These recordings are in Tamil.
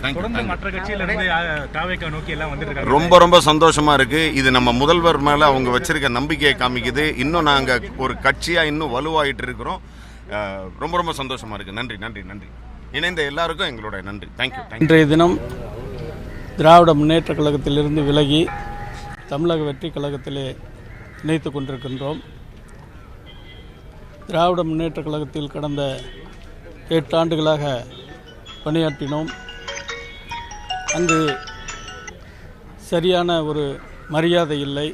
தொடர்ந்து மற்ற கட்சியிலிருந்து தாவேகா நோக்கி எல்லாம் வந்துட்டு ரொம்ப ரொம்ப சந்தோஷமா இருக்கு. இது நம்ம முதல்வர் மேல அவங்க வச்சிருக்க நம்பிக்கையை காமிக்குது. இன்னும் நாங்க ஒரு கட்சியா இன்னும் வலுவாயிட்டு இருக்கிறோம். ரொம்ப ரொம்ப சந்தோஷமா இருக்கு. நன்றி நன்றி நன்றி. இணைந்த எல்லாருக்கும் எங்களோட நன்றி. தேங்க்யூ. இன்றைய தினம் திராவிட முன்னேற்ற கழகத்திலிருந்து விலகி தமிழக வெற்றி கழகத்திலே இணைத்து கொண்டிருக்கின்றோம். திராவிட முன்னேற்ற கழகத்தில் கடந்த 8 ஆண்டுகளாக பணியாற்றினோம். அங்கு சரியான ஒரு மரியாதை இல்லை,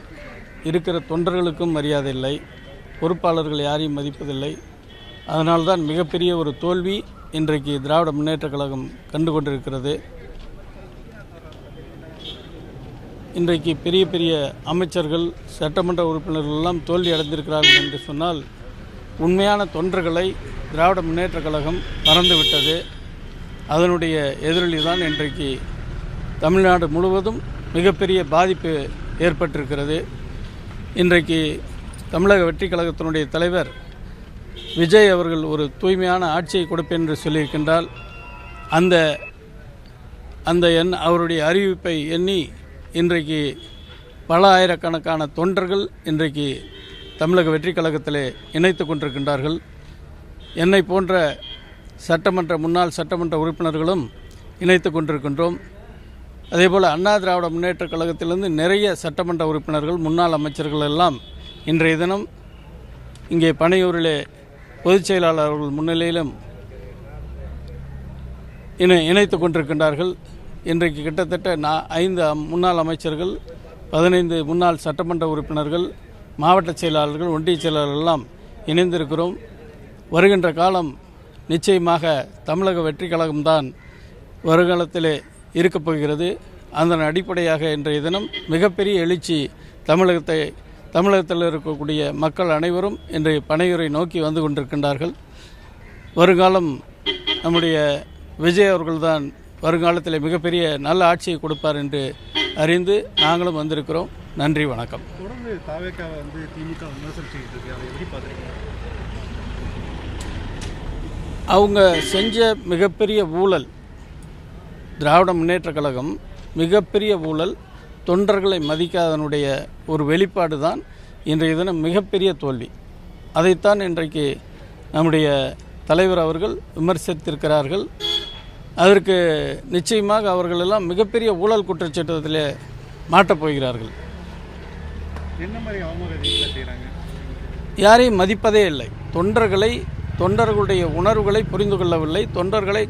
இருக்கிற தொண்டர்களுக்கும் மரியாதை இல்லை, பொறுப்பாளர்கள் யாரையும் மதிப்பதில்லை. அதனால்தான் மிகப்பெரிய ஒரு தோல்வி இன்றைக்கு திராவிட முன்னேற்ற கழகம் கண்டு கொண்டிருக்கிறது. இன்றைக்கு பெரிய பெரிய அமைச்சர்கள், சட்டமன்ற உறுப்பினர்கள் எல்லாம் தோல்வி அடைந்திருக்கிறார்கள் என்று சொன்னால் உண்மையான தொண்டர்களை திராவிட முன்னேற்ற கழகம் மறந்துவிட்டது. அதனுடைய எதிரொலி தான் இன்றைக்கு தமிழ்நாடு முழுவதும் மிகப்பெரிய பாதிப்பு ஏற்பட்டிருக்கிறது. இன்றைக்கு தமிழக வெற்றி கழகத்தினுடைய தலைவர் விஜய் அவர்கள் ஒரு தூய்மையான ஆட்சியை கொடுப்பேன் என்று சொல்லியிருக்கின்றால் அந்த அவருடைய அறிவிப்பை எண்ணி இன்றைக்கு பல ஆயிரக்கணக்கான தொண்டர்கள் இன்றைக்கு தமிழக வெற்றி கழகத்திலே இணைத்து கொண்டிருக்கின்றார்கள். என்னை போன்ற முன்னாள் சட்டமன்ற உறுப்பினர்களும் இணைத்து கொண்டிருக்கின்றோம். அதேபோல் அண்ணா திராவிட முன்னேற்ற கழகத்திலிருந்து நிறைய சட்டமன்ற உறுப்பினர்கள், முன்னாள் அமைச்சர்கள் எல்லாம் இன்றைய தினம் இங்கே பனையூரிலே பொதுச் செயலாளர் அவர்கள் முன்னிலையிலும் இணைத்து கொண்டிருக்கின்றார்கள். இன்றைக்கு கிட்டத்தட்ட 5 முன்னாள் அமைச்சர்கள், 15 முன்னாள் சட்டமன்ற உறுப்பினர்கள், மாவட்ட செயலாளர்கள், ஒன்றிய செயலாளர்கள் எல்லாம் இணைந்திருக்கிறோம். வருகின்ற காலம் நிச்சயமாக தமிழக வெற்றி கழகம்தான் வருங்காலத்திலே இருக்கப் போகிறது. அதன் அடிப்படையாக இன்றைய தினம் மிகப்பெரிய எழுச்சி தமிழகத்தில் இருக்கக்கூடிய மக்கள் அனைவரும் இன்றைய பனையூரை நோக்கி வந்து கொண்டிருக்கின்றார்கள். வருங்காலம் நம்முடைய விஜய் அவர்கள்தான் வருங்காலத்தில் மிகப்பெரிய நல்ல ஆட்சியை கொடுப்பார் என்று அறிந்து நாங்களும் வந்திருக்கிறோம். நன்றி, வணக்கம். தொடர்ந்து தாவேகா திமுக விமர்சனம் செய்துட்டு இருக்கு, அதை எப்படி பார்க்குறீங்க? அவங்க செஞ்ச மிகப்பெரிய ஊழல், திராவிட முன்னேற்ற கழகம் மிகப்பெரிய ஊழல், தொண்டர்களை மதிக்காதனுடைய ஒரு வெளிப்பாடு தான் இன்றைய தினம் மிகப்பெரிய தோல்வி. அதைத்தான் இன்றைக்கு நம்முடைய தலைவர் அவர்கள் விமர்சித்திருக்கிறார்கள். அதற்கு நிச்சயமாக அவர்கள் எல்லாம் மிகப்பெரிய ஊழல் குற்றச்சாட்டில் மாட்டப் போகிறார்கள். என்ன மாதிரி அவமதிப்புகளை செய்கிறாங்க? யாரையும் மதிப்பதே இல்லை. தொண்டர்களுடைய உணர்வுகளை புரிந்து கொள்ளவில்லை. தொண்டர்களை